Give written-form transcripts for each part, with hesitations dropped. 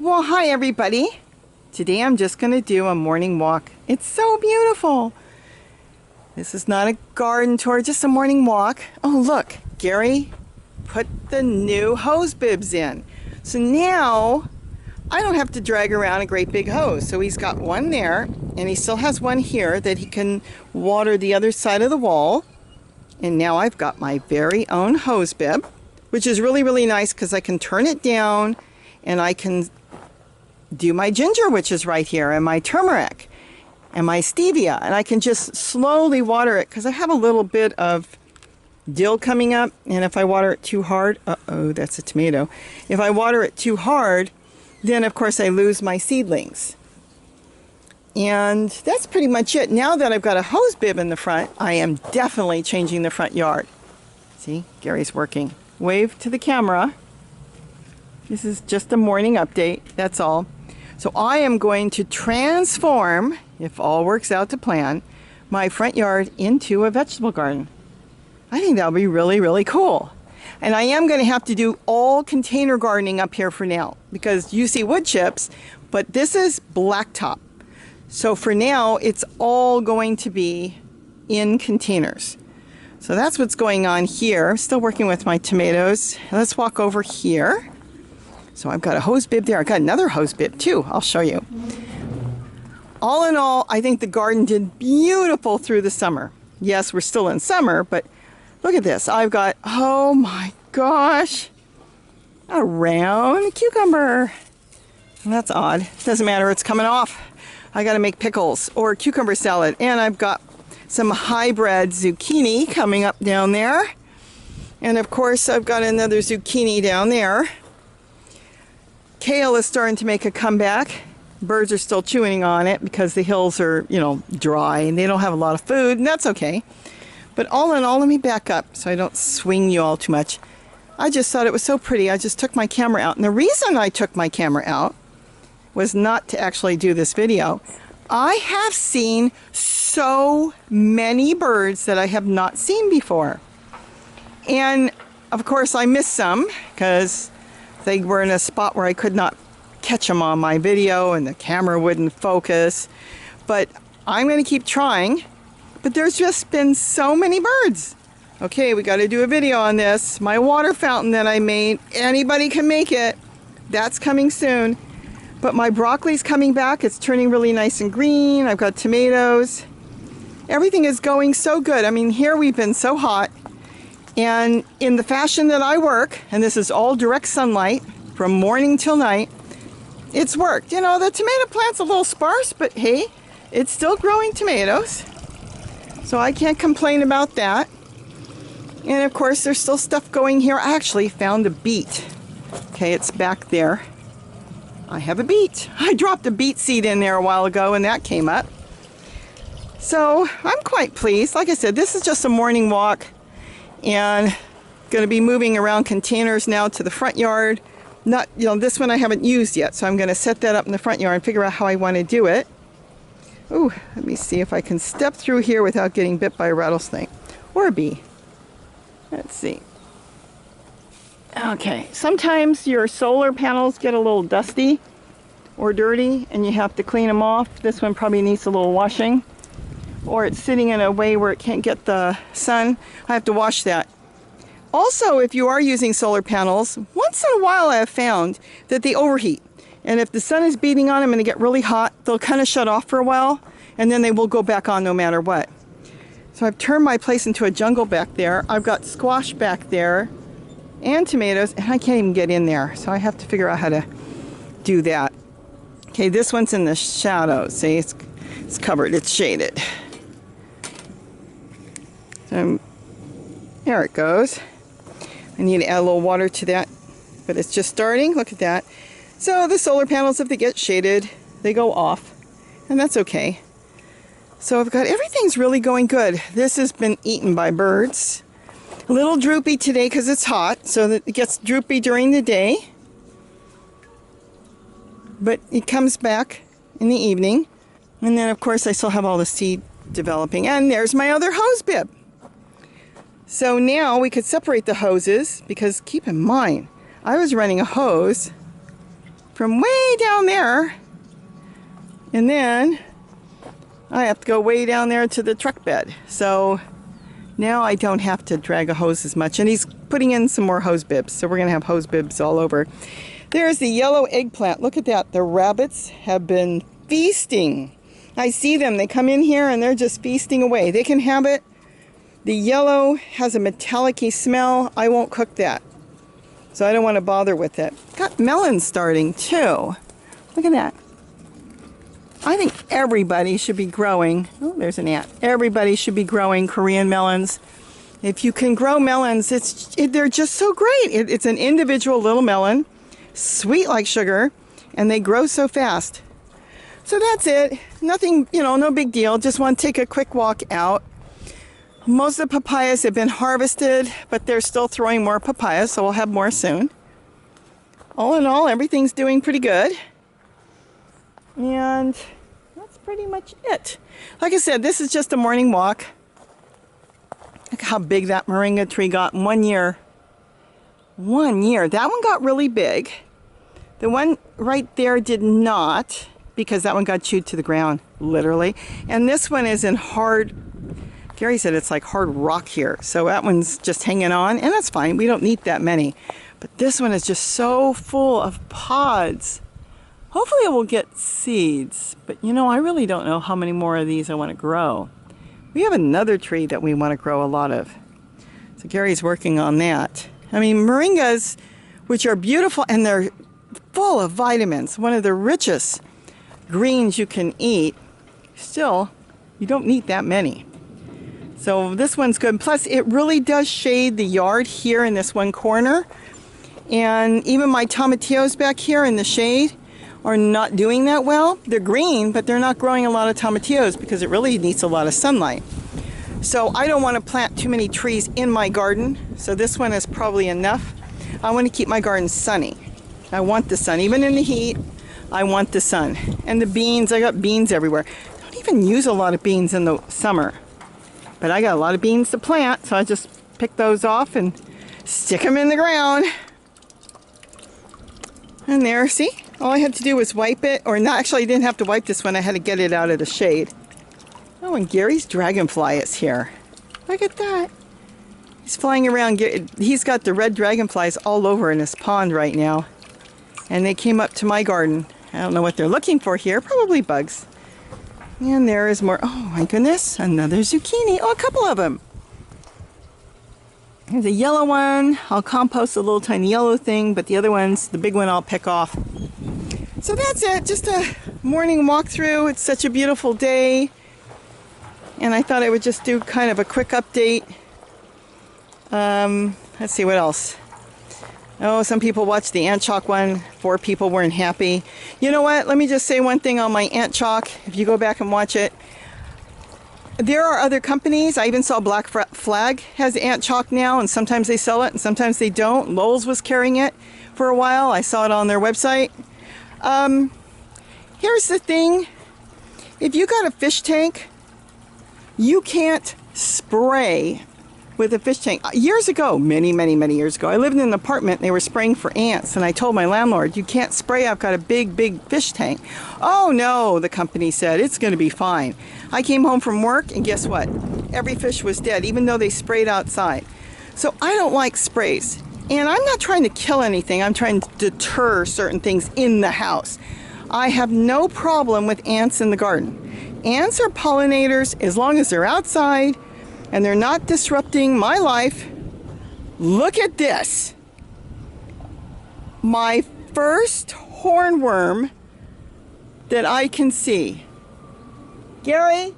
Well, hi everybody. Today I'm just going to do a morning walk. It's so beautiful. This is not a garden tour, just a morning walk. Oh look, Gary put the new hose bibs in. So now I don't have to drag around a great big hose. So he's got one there and he still has one here that he can water the other side of the wall. And now I've got my very own hose bib, which is really, really nice because I can turn it down and I can do my ginger, which is right here, and my turmeric and my stevia, and I can just slowly water it because I have a little bit of dill coming up, and if I water it too hard, that's a tomato. If I water it too hard, then of course I lose my seedlings. And that's pretty much it. Now that I've got a hose bib in the front, I am definitely changing the front yard. See, Gary's working. Wave to the camera. This is just a morning update, that's all. So I am going to transform, if all works out to plan, my front yard into a vegetable garden. I think that'll be really, really cool. And I am going to have to do all container gardening up here for now because you see wood chips, but this is blacktop. So for now, it's all going to be in containers. So that's what's going on here. I'm still working with my tomatoes. Let's walk over here. So I've got a hose bib there. I've got another hose bib too. I'll show you. All in all, I think the garden did beautiful through the summer. Yes, we're still in summer, but look at this. I've got, oh my gosh, a round cucumber. And that's odd. Doesn't matter, it's coming off. I got to make pickles or cucumber salad. And I've got some hybrid zucchini coming up down there. And of course, I've got another zucchini down there. Kale is starting to make a comeback. Birds are still chewing on it because the hills are, dry and they don't have a lot of food, and that's okay. But all in all, let me back up so I don't swing you all too much. I just thought it was so pretty. I just took my camera out. And the reason I took my camera out was not to actually do this video. I have seen so many birds that I have not seen before. And of course I missed some because they were in a spot where I could not catch them on my video and the camera wouldn't focus. But I'm going to keep trying. But there's just been so many birds. Okay, we got to do a video on this. My water fountain that I made, anybody can make it. That's coming soon. But my broccoli's coming back. It's turning really nice and green. I've got tomatoes. Everything is going so good. I mean, here we've been so hot. And in the fashion that I work, and this is all direct sunlight from morning till night, it's worked. You know, the tomato plant's a little sparse, but hey, it's still growing tomatoes. So I can't complain about that. And of course, there's still stuff going here. I actually found a beet. Okay, it's back there. I have a beet. I dropped a beet seed in there a while ago and that came up. So I'm quite pleased. Like I said, this is just a morning walk. And going to be moving around containers now to the front yard. Not, this one I haven't used yet, so I'm going to set that up in the front yard and figure out how I want to do it. Ooh, let me see if I can step through here without getting bit by a rattlesnake or a bee. Let's see. Okay, sometimes your solar panels get a little dusty or dirty and you have to clean them off. This one probably needs a little washing. Or it's sitting in a way where it can't get the sun. I have to wash that. Also, if you are using solar panels, once in a while I have found that they overheat. And if the sun is beating on them and they get really hot, they'll kind of shut off for a while, and then they will go back on no matter what. So I've turned my place into a jungle back there. I've got squash back there and tomatoes, and I can't even get in there. So I have to figure out how to do that. Okay, this one's in the shadow. See, it's covered, it's shaded. There it goes. I need to add a little water to that, but it's just starting. Look at that. So the solar panels, if they get shaded, they go off, and that's okay. So I've got, everything's really going good. This has been eaten by birds. A little droopy today because it's hot, so that it gets droopy during the day. But it comes back in the evening. And then of course I still have all the seed developing. And there's my other hose bib. So now we could separate the hoses because keep in mind, I was running a hose from way down there. And then I have to go way down there to the truck bed. So now I don't have to drag a hose as much. And he's putting in some more hose bibs. So we're going to have hose bibs all over. There's the yellow eggplant. Look at that. The rabbits have been feasting. I see them. They come in here and they're just feasting away. They can have it. The yellow has a metallic-y smell. I won't cook that. So I don't want to bother with it. Got melons starting too. Look at that. I think everybody should be growing. Oh, there's an ant. Everybody should be growing Korean melons. If you can grow melons, they're just so great. It's an individual little melon, sweet like sugar, and they grow so fast. So that's it. Nothing, no big deal. Just want to take a quick walk out. Most of the papayas have been harvested, but they're still throwing more papayas, so we'll have more soon. All in all, everything's doing pretty good. And that's pretty much it. Like I said, this is just a morning walk. Look how big that moringa tree got in 1 year. 1 year. That one got really big. The one right there did not, because that one got chewed to the ground, literally. And this one is in hard, Gary said it's like hard rock here. So that one's just hanging on, and that's fine. We don't need that many. But this one is just so full of pods. Hopefully it will get seeds. But I really don't know how many more of these I want to grow. We have another tree that we want to grow a lot of. So Gary's working on that. I mean, moringas, which are beautiful, and they're full of vitamins. One of the richest greens you can eat. Still, you don't need that many. So this one's good. Plus, it really does shade the yard here in this one corner. And even my tomatillos back here in the shade are not doing that well. They're green, but they're not growing a lot of tomatillos because it really needs a lot of sunlight. So I don't want to plant too many trees in my garden. So this one is probably enough. I want to keep my garden sunny. I want the sun. Even in the heat, I want the sun. And the beans, I got beans everywhere. I don't even use a lot of beans in the summer. But I got a lot of beans to plant, so I just pick those off and stick them in the ground. And there, see? All I had to do was wipe it, or not, actually I didn't have to wipe this one, I had to get it out of the shade. Oh, and Gary's dragonfly is here. Look at that. He's flying around. He's got the red dragonflies all over in his pond right now. And they came up to my garden. I don't know what they're looking for here, probably bugs. And there is more. Oh my goodness, another zucchini. Oh, a couple of them. Here's a yellow one. I'll compost a little tiny yellow thing, but the other ones, the big one I'll pick off. So that's it, just a morning walkthrough. It's such a beautiful day. And I thought I would just do kind of a quick update. Let's see what else. Oh, some people watched the ant chalk one. 4 people weren't happy. You know what? Let me just say one thing on my ant chalk. If you go back and watch it, there are other companies. I even saw Black Flag has ant chalk now, and sometimes they sell it and sometimes they don't. Lowe's was carrying it for a while. I saw it on their website. Here's the thing. If you got a fish tank, you can't spray with a fish tank. Years ago, many years ago, I lived in an apartment and they were spraying for ants, and I told my landlord, you can't spray, I've got a big fish tank. Oh no, the company said, it's going to be fine. I came home from work and guess what? Every fish was dead, even though they sprayed outside. So I don't like sprays. And I'm not trying to kill anything, I'm trying to deter certain things in the house. I have no problem with ants in the garden. Ants are pollinators as long as they're outside and they're not disrupting my life. Look at this. My first hornworm that I can see. Gary?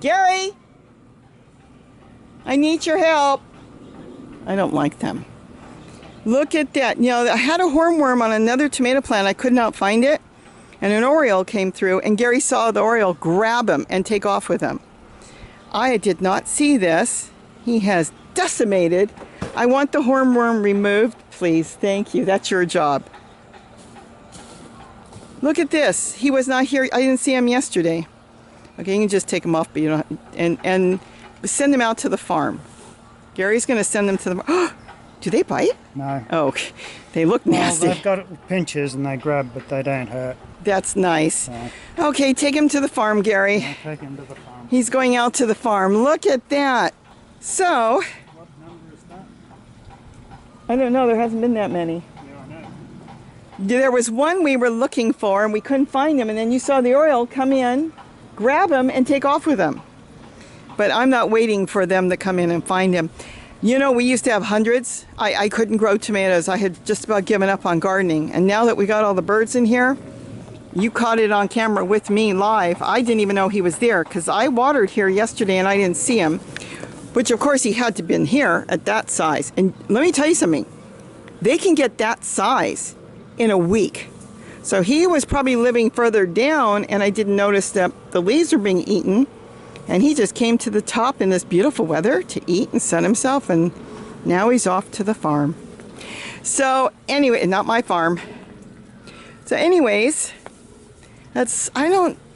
Gary? I need your help. I don't like them. Look at that. I had a hornworm on another tomato plant. I could not find it. And an oriole came through, and Gary saw the oriole grab him and take off with him. I did not see this. He has decimated. I want the hornworm removed, please. Thank you. That's your job. Look at this. He was not here. I didn't see him yesterday. Okay, you can just take him off, but you don't. And send him out to the farm. Gary's going to send them to the. Do they bite? No. Oh, they look nasty. Well, they've got pinchers and they grab, but they don't hurt. That's nice. So, Okay, take him to the farm, Gary. I'll take him to the farm. He's going out to the farm. Look at that. So, What number is that? I don't know. There hasn't been that many. Yeah, I know. There was one we were looking for and we couldn't find him, and then you saw the Oriole come in, grab him, and take off with him. But I'm not waiting for them to come in and find him. You know, we used to have hundreds. I couldn't grow tomatoes. I had just about given up on gardening. And now that we got all the birds in here, you caught it on camera with me live. I didn't even know he was there because I watered here yesterday and I didn't see him. Which, of course, he had to have been here at that size. And let me tell you something. They can get that size in a week. So he was probably living further down, and I didn't notice that the leaves were being eaten. And he just came to the top in this beautiful weather to eat and sun himself, and now he's off to the farm. So anyway, not my farm. So anyways, I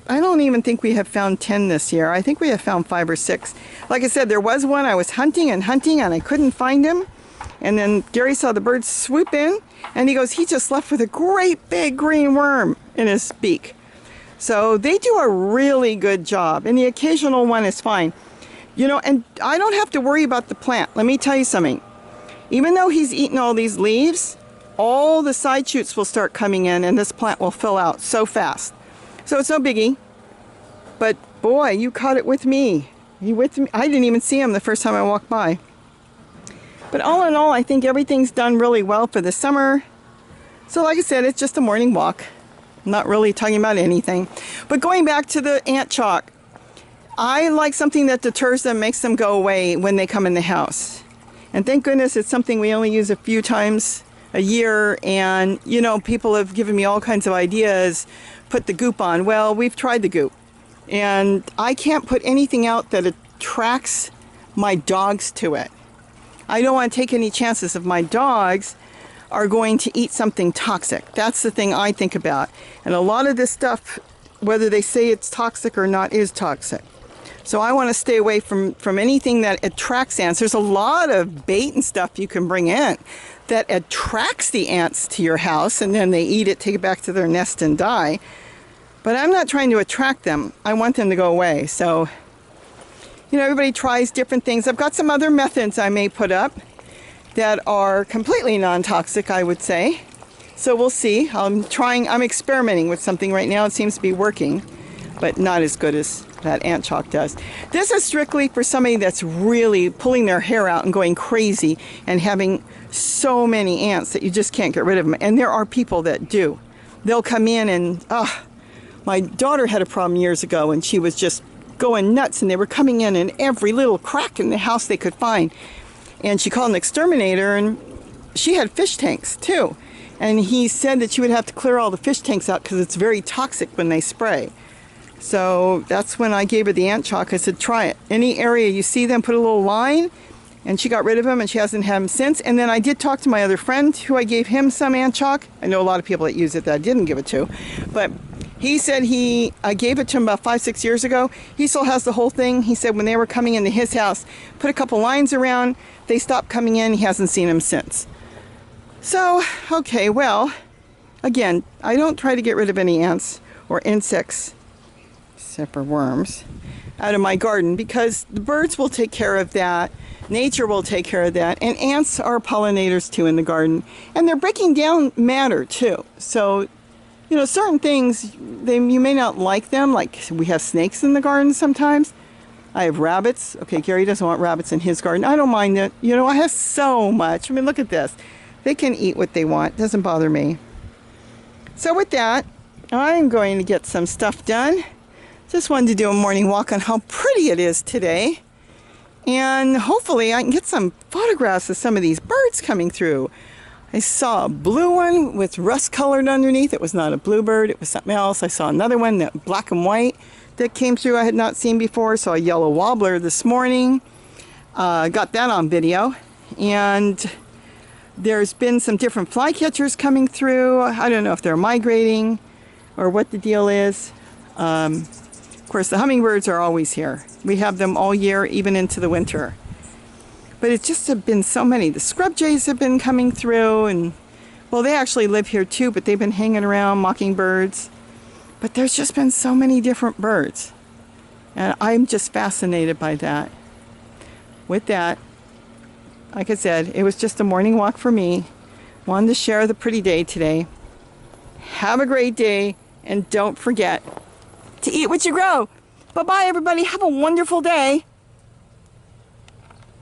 don't even think we have found 10 this year. I think we have found 5 or 6. Like I said, there was one I was hunting and I couldn't find him. And then Gary saw the bird swoop in, and he goes, he just left with a great big green worm in his beak. So they do a really good job, and the occasional one is fine. You know, and I don't have to worry about the plant. Let me tell you something. Even though he's eaten all these leaves, all the side shoots will start coming in, and this plant will fill out so fast. So it's no biggie. But boy, you caught it with me. You with me? I didn't even see him the first time I walked by. But all in all, I think everything's done really well for the summer. So like I said, it's just a morning walk. Not really talking about anything. But going back to the ant chalk, I like something that deters them, makes them go away when they come in the house. And thank goodness it's something we only use a few times a year. And, you know, people have given me all kinds of ideas. Put the goop on. Well, we've tried the goop. And I can't put anything out that attracts my dogs to it. I don't want to take any chances of my dogs are going to eat something toxic. That's the thing I think about. And a lot of this stuff, whether they say it's toxic or not, is toxic. So I want to stay away from anything that attracts ants. There's a lot of bait and stuff you can bring in that attracts the ants to your house, and then they eat it, take it back to their nest and die. But I'm not trying to attract them. I want them to go away. So, you know, everybody tries different things. I've got some other methods I may put up that are completely non-toxic, I would say. So we'll see. I'm experimenting with something right now. It seems to be working, but not as good as that ant chalk does. This is strictly for somebody that's really pulling their hair out and going crazy and having so many ants that you just can't get rid of them. And there are people that do. They'll come in and, my daughter had a problem years ago, and she was just going nuts, and they were coming in every little crack in the house they could find. And she called an exterminator, and she had fish tanks too. And he said that she would have to clear all the fish tanks out because it's very toxic when they spray. So that's when I gave her the ant chalk. I said, try it. Any area you see them, put a little line. And she got rid of him, and she hasn't had him since. And then I did talk to my other friend who I gave him some ant chalk. I know a lot of people that use it that I didn't give it to. But he said I gave it to him about 5-6 years ago. He still has the whole thing. He said when they were coming into his house, put a couple lines around. They stopped coming in. He hasn't seen them since. So, okay, well, again, I don't try to get rid of any ants or insects, except for worms, out of my garden because the birds will take care of that. Nature will take care of that. And ants are pollinators too in the garden. And they're breaking down matter too. So, you know, certain things, you may not like them. Like we have snakes in the garden sometimes. I have rabbits. Okay, Gary doesn't want rabbits in his garden. I don't mind it. You know, I have so much. I mean, look at this. They can eat what they want. It doesn't bother me. So with that, I'm going to get some stuff done. Just wanted to do a morning walk on how pretty it is today. And hopefully I can get some photographs of some of these birds coming through. I saw a blue one with rust colored underneath. It was not a bluebird. It was something else. I saw another one, that black and white, that came through I had not seen before. Saw a yellow warbler this morning. Got that on video. And there's been some different flycatchers coming through. I don't know if they're migrating or what the deal is. Of course, the hummingbirds are always here. We have them all year, even into the winter. But it's just have been so many. The scrub jays have been coming through, and well, they actually live here too, but they've been hanging around, mockingbirds. But there's just been so many different birds. And I'm just fascinated by that. With that, like I said, it was just a morning walk for me. Wanted to share the pretty day today. Have a great day, and don't forget to eat what you grow. Bye-bye, everybody. Have a wonderful day.